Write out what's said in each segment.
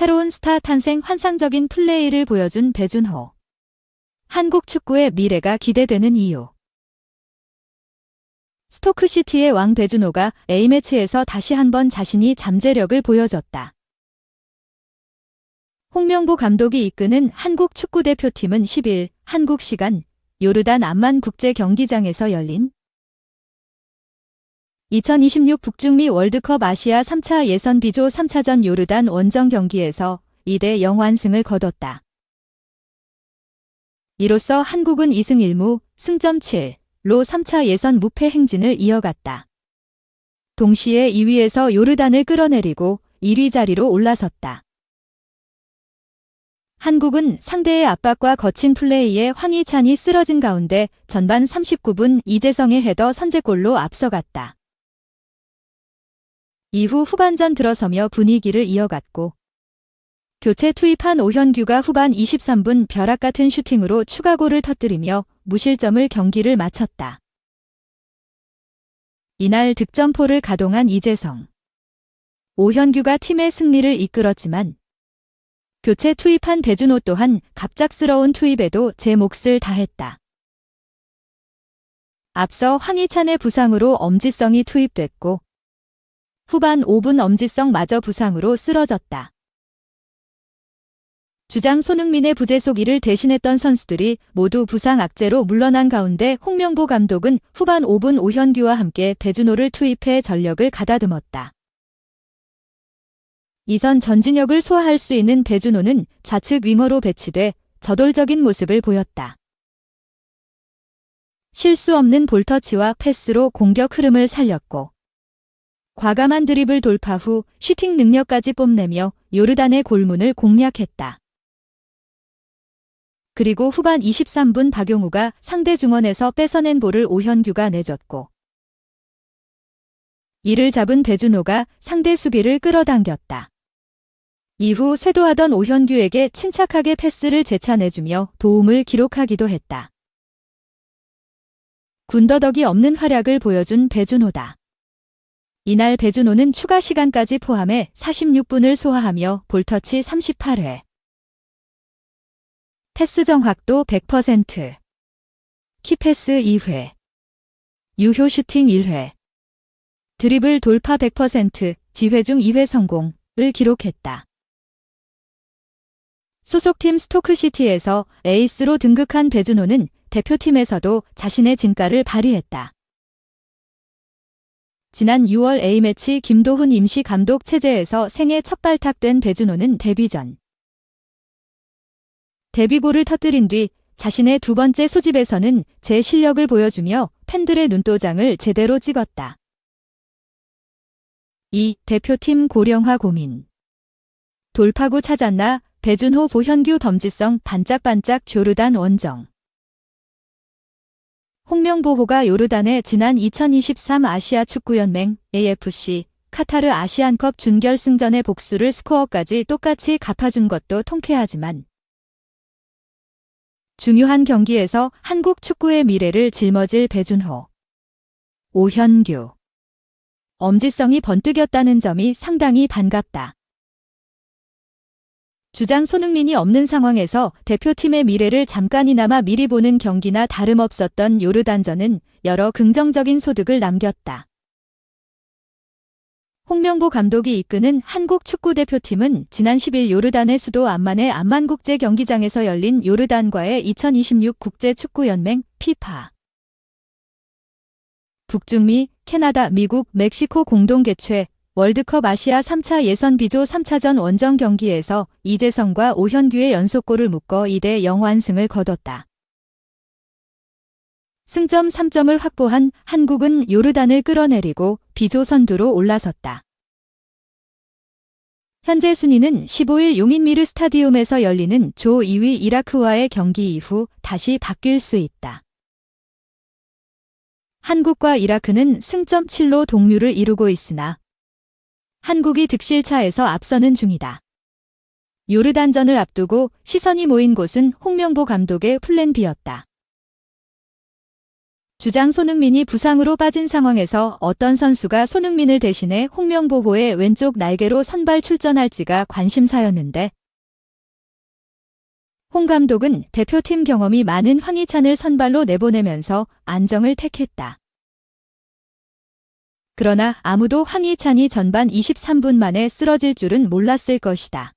새로운 스타 탄생 환상적인 플레이를 보여준 배준호. 한국 축구의 미래가 기대되는 이유. 스토크시티의 왕 배준호가 A매치에서 다시 한번 자신이 잠재력을 보여줬다. 홍명보 감독이 이끄는 한국 축구대표팀은 10일 한국 시간 요르단 암만 국제경기장에서 열린 2026 북중미 월드컵 아시아 3차 예선 B조 3차전 요르단 원정 경기에서 2대0 완승을 거뒀다. 이로써 한국은 2승 1무, 승점 7로 3차 예선 무패 행진을 이어갔다. 동시에 2위에서 요르단을 끌어내리고 1위 자리로 올라섰다. 한국은 상대의 압박과 거친 플레이에 황희찬이 쓰러진 가운데 전반 39분 이재성의 헤더 선제골로 앞서갔다. 이후 후반전 들어서며 분위기를 이어갔고 교체 투입한 오현규가 후반 23분 벼락같은 슈팅으로 추가골을 터뜨리며 무실점을 경기를 마쳤다. 이날 득점포를 가동한 이재성. 오현규가 팀의 승리를 이끌었지만 교체 투입한 배준호 또한 갑작스러운 투입에도 제 몫을 다했다. 앞서 황희찬의 부상으로 엄지성이 투입됐고 후반 5분 엄지성마저 부상으로 쓰러졌다. 주장 손흥민의 부재속 이를 대신했던 선수들이 모두 부상 악재로 물러난 가운데 홍명보 감독은 후반 5분 오현규와 함께 배준호를 투입해 전력을 가다듬었다. 이선 전진력을 소화할 수 있는 배준호는 좌측 윙어로 배치돼 저돌적인 모습을 보였다. 실수 없는 볼터치와 패스로 공격 흐름을 살렸고 과감한 드리블 돌파 후 슈팅 능력까지 뽐내며 요르단의 골문을 공략했다. 그리고 후반 23분 박용우가 상대 중원에서 뺏어낸 볼을 오현규가 내줬고 이를 잡은 배준호가 상대 수비를 끌어당겼다. 이후 쇄도하던 오현규에게 침착하게 패스를 재차내주며 도움을 기록하기도 했다. 군더더기 없는 활약을 보여준 배준호다. 이날 배준호는 추가 시간까지 포함해 46분을 소화하며 볼터치 38회, 패스 정확도 100%, 키패스 2회, 유효 슈팅 1회, 드리블 돌파 100%, 지회중 2회 성공을 기록했다. 소속팀 스토크시티에서 에이스로 등극한 배준호는 대표팀에서도 자신의 진가를 발휘했다. 지난 6월 A매치 김도훈 임시 감독 체제에서 생애 첫 발탁된 배준호는 데뷔 전 데뷔골을 터뜨린 뒤 자신의 두 번째 소집에서는 제 실력을 보여주며 팬들의 눈도장을 제대로 찍었다. 2. 대표팀 고령화 고민. 돌파구 찾았나? 배준호 오현규 덤지성 반짝반짝 요르단 원정. 홍명보호가 요르단의 지난 2023 아시아 축구연맹 AFC 카타르 아시안컵 준결승전의 복수를 스코어까지 똑같이 갚아준 것도 통쾌하지만 중요한 경기에서 한국 축구의 미래를 짊어질 배준호, 오현규. 엄지성이 번뜩였다는 점이 상당히 반갑다. 주장 손흥민이 없는 상황에서 대표팀의 미래를 잠깐이나마 미리 보는 경기나 다름없었던 요르단전은 여러 긍정적인 소득을 남겼다. 홍명보 감독이 이끄는 한국 축구대표팀은 지난 10일 요르단의 수도 암만의 암만국제경기장에서 열린 요르단과의 2026 국제축구연맹 FIFA 북중미, 캐나다, 미국, 멕시코 공동 개최 월드컵 아시아 3차 예선 B조 3차전 원정 경기에서 이재성과 오현규의 연속골을 묶어 2대0 완승을 거뒀다. 승점 3점을 확보한 한국은 요르단을 끌어내리고 B조 선두로 올라섰다. 현재 순위는 15일 용인미르 스타디움에서 열리는 조 2위 이라크와의 경기 이후 다시 바뀔 수 있다. 한국과 이라크는 승점 7로 동률을 이루고 있으나 한국이 득실차에서 앞서는 중이다. 요르단전을 앞두고 시선이 모인 곳은 홍명보 감독의 플랜 B였다. 주장 손흥민이 부상으로 빠진 상황에서 어떤 선수가 손흥민을 대신해 홍명보호의 왼쪽 날개로 선발 출전할지가 관심사였는데 홍 감독은 대표팀 경험이 많은 황희찬을 선발로 내보내면서 안정을 택했다. 그러나 아무도 황희찬이 전반 23분 만에 쓰러질 줄은 몰랐을 것이다.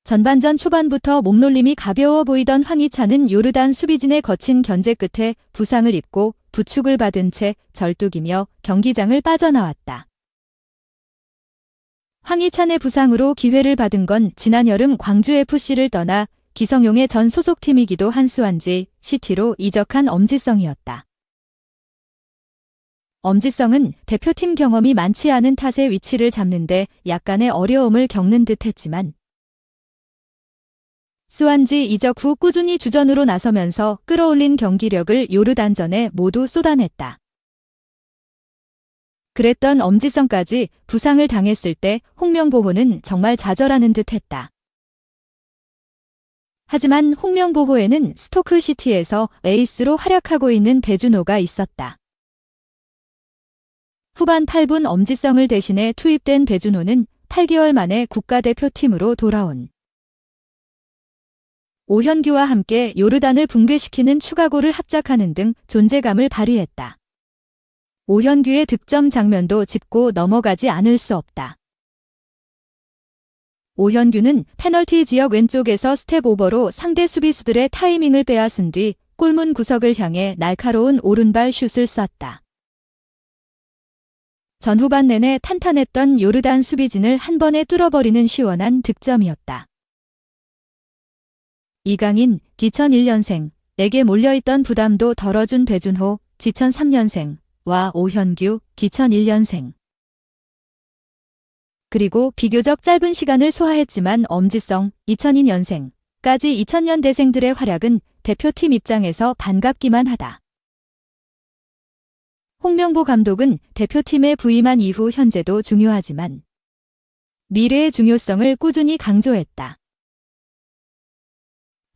전반전 초반부터 몸놀림이 가벼워 보이던 황희찬은 요르단 수비진의 거친 견제 끝에 부상을 입고 부축을 받은 채 절뚝이며 경기장을 빠져나왔다. 황희찬의 부상으로 기회를 받은 건 지난 여름 광주FC를 떠나 기성용의 전 소속팀이기도 한 수완지 시티로 이적한 엄지성이었다. 엄지성은 대표팀 경험이 많지 않은 탓에 위치를 잡는데 약간의 어려움을 겪는 듯했지만 스완지 이적 후 꾸준히 주전으로 나서면서 끌어올린 경기력을 요르단전에 모두 쏟아냈다. 그랬던 엄지성까지 부상을 당했을 때 홍명보호는 정말 좌절하는 듯했다. 하지만 홍명보호에는 스토크시티에서 에이스로 활약하고 있는 배준호가 있었다. 후반 8분 엄지성을 대신해 투입된 배준호는 8개월 만에 국가대표팀으로 돌아온 오현규와 함께 요르단을 붕괴시키는 추가골을 합작하는 등 존재감을 발휘했다. 오현규의 득점 장면도 짚고 넘어가지 않을 수 없다. 오현규는 페널티 지역 왼쪽에서 스텝 오버로 상대 수비수들의 타이밍을 빼앗은 뒤 골문 구석을 향해 날카로운 오른발 슛을 쐈다. 전후반 내내 탄탄했던 요르단 수비진을 한 번에 뚫어버리는 시원한 득점이었다. 이강인, 2001년생에게 몰려있던 부담도 덜어준 배준호, 2003년생과 오현규, 2001년생. 그리고 비교적 짧은 시간을 소화했지만 엄지성, 2002년생까지 2000년대생들의 활약은 대표팀 입장에서 반갑기만 하다. 홍명보 감독은 대표팀에 부임한 이후 현재도 중요하지만 미래의 중요성을 꾸준히 강조했다.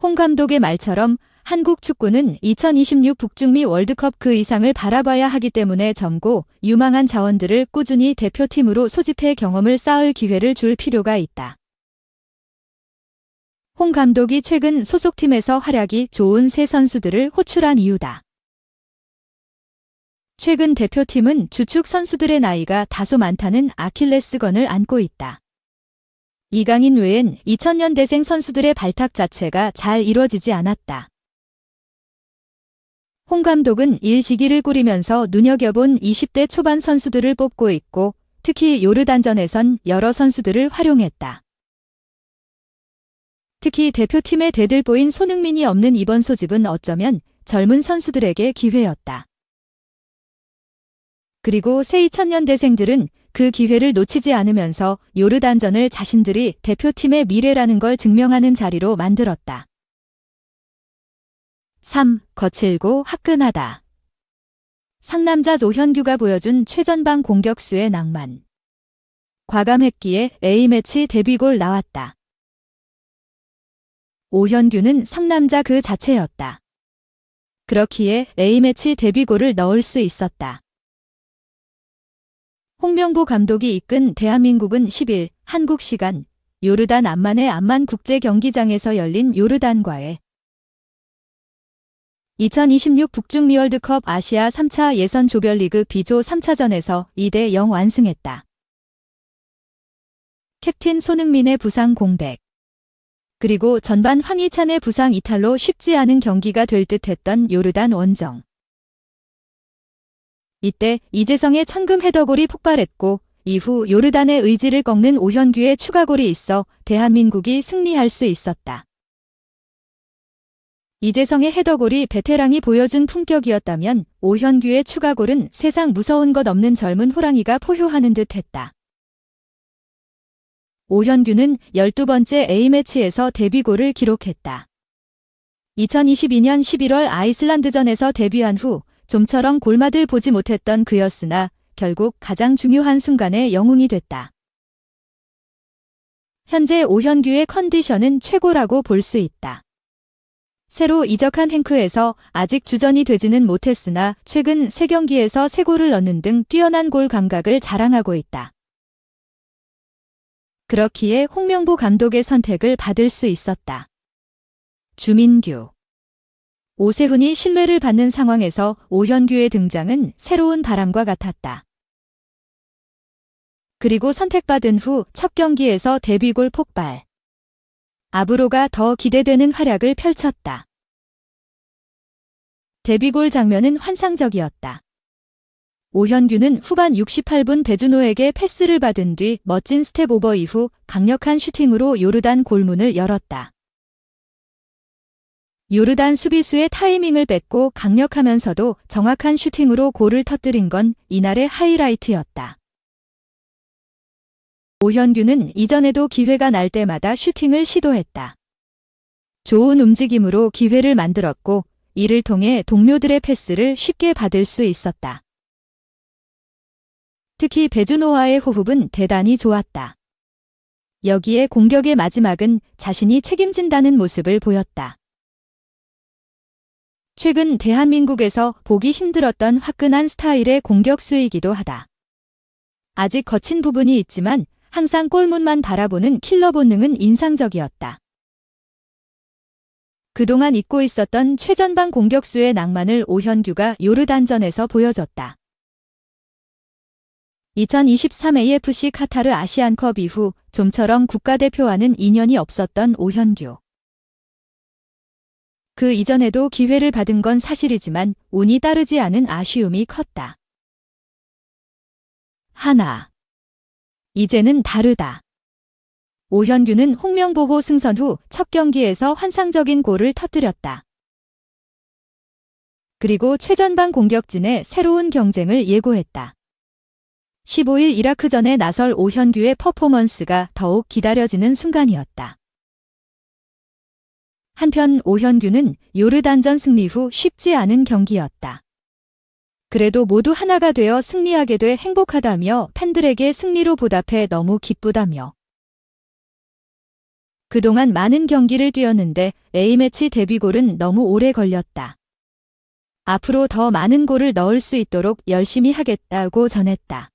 홍 감독의 말처럼 한국 축구는 2026 북중미 월드컵 그 이상을 바라봐야 하기 때문에 젊고 유망한 자원들을 꾸준히 대표팀으로 소집해 경험을 쌓을 기회를 줄 필요가 있다. 홍 감독이 최근 소속팀에서 활약이 좋은 새 선수들을 호출한 이유다. 최근 대표팀은 주축 선수들의 나이가 다소 많다는 아킬레스건을 안고 있다. 이강인 외엔 2000년대생 선수들의 발탁 자체가 잘 이뤄지지 않았다. 홍 감독은 일시기를 꾸리면서 눈여겨본 20대 초반 선수들을 뽑고 있고 특히 요르단전에선 여러 선수들을 활용했다. 특히 대표팀의 대들보인 손흥민이 없는 이번 소집은 어쩌면 젊은 선수들에게 기회였다. 그리고 새 2000년대생들은 그 기회를 놓치지 않으면서 요르단전을 자신들이 대표팀의 미래라는 걸 증명하는 자리로 만들었다. 3. 거칠고 화끈하다. 상남자 오현규가 보여준 최전방 공격수의 낭만. 과감했기에 A매치 데뷔골 나왔다. 오현규는 상남자 그 자체였다. 그렇기에 A매치 데뷔골을 넣을 수 있었다. 홍명보 감독이 이끈 대한민국은 10일 한국 시간 요르단 암만의 암만 국제경기장에서 열린 요르단과의 2026 북중미 월드컵 아시아 3차 예선 조별리그 B조 3차전에서 2대0 완승했다. 캡틴 손흥민의 부상 공백. 그리고 전반 황희찬의 부상 이탈로 쉽지 않은 경기가 될 듯했던 요르단 원정. 이때 이재성의 천금 헤더골이 폭발했고 이후 요르단의 의지를 꺾는 오현규의 추가골이 있어 대한민국이 승리할 수 있었다. 이재성의 헤더골이 베테랑이 보여준 품격이었다면 오현규의 추가골은 세상 무서운 것 없는 젊은 호랑이가 포효하는 듯했다. 오현규는 12번째 A매치에서 데뷔골을 기록했다. 2022년 11월 아이슬란드전에서 데뷔한 후 좀처럼 골맛을 보지 못했던 그였으나 결국 가장 중요한 순간에 영웅이 됐다. 현재 오현규의 컨디션은 최고라고 볼 수 있다. 새로 이적한 행크에서 아직 주전이 되지는 못했으나 최근 3경기에서 3골을 넣는 등 뛰어난 골 감각을 자랑하고 있다. 그렇기에 홍명보 감독의 선택을 받을 수 있었다. 주민규. 오세훈이 신뢰를 받는 상황에서 오현규의 등장은 새로운 바람과 같았다. 그리고 선택받은 후 첫 경기에서 데뷔골 폭발. 앞으로가 더 기대되는 활약을 펼쳤다. 데뷔골 장면은 환상적이었다. 오현규는 후반 68분 배준호에게 패스를 받은 뒤 멋진 스텝 오버 이후 강력한 슈팅으로 요르단 골문을 열었다. 요르단 수비수의 타이밍을 뺏고 강력하면서도 정확한 슈팅으로 골을 터뜨린 건 이날의 하이라이트였다. 오현규는 이전에도 기회가 날 때마다 슈팅을 시도했다. 좋은 움직임으로 기회를 만들었고 이를 통해 동료들의 패스를 쉽게 받을 수 있었다. 특히 배준호와의 호흡은 대단히 좋았다. 여기에 공격의 마지막은 자신이 책임진다는 모습을 보였다. 최근 대한민국에서 보기 힘들었던 화끈한 스타일의 공격수이기도 하다. 아직 거친 부분이 있지만 항상 골문만 바라보는 킬러 본능은 인상적이었다. 그동안 잊고 있었던 최전방 공격수의 낭만을 오현규가 요르단전에서 보여줬다. 2023 AFC 카타르 아시안컵 이후 좀처럼 국가대표와는 인연이 없었던 오현규. 그 이전에도 기회를 받은 건 사실이지만 운이 따르지 않은 아쉬움이 컸다. 하나. 이제는 다르다. 오현규는 홍명보호 승선 후 첫 경기에서 환상적인 골을 터뜨렸다. 그리고 최전방 공격진의 새로운 경쟁을 예고했다. 15일 이라크전에 나설 오현규의 퍼포먼스가 더욱 기다려지는 순간이었다. 한편 오현규는 요르단전 승리 후 쉽지 않은 경기였다. 그래도 모두 하나가 되어 승리하게 돼 행복하다며 팬들에게 승리로 보답해 너무 기쁘다며. 그동안 많은 경기를 뛰었는데 A매치 데뷔골은 너무 오래 걸렸다. 앞으로 더 많은 골을 넣을 수 있도록 열심히 하겠다고 전했다.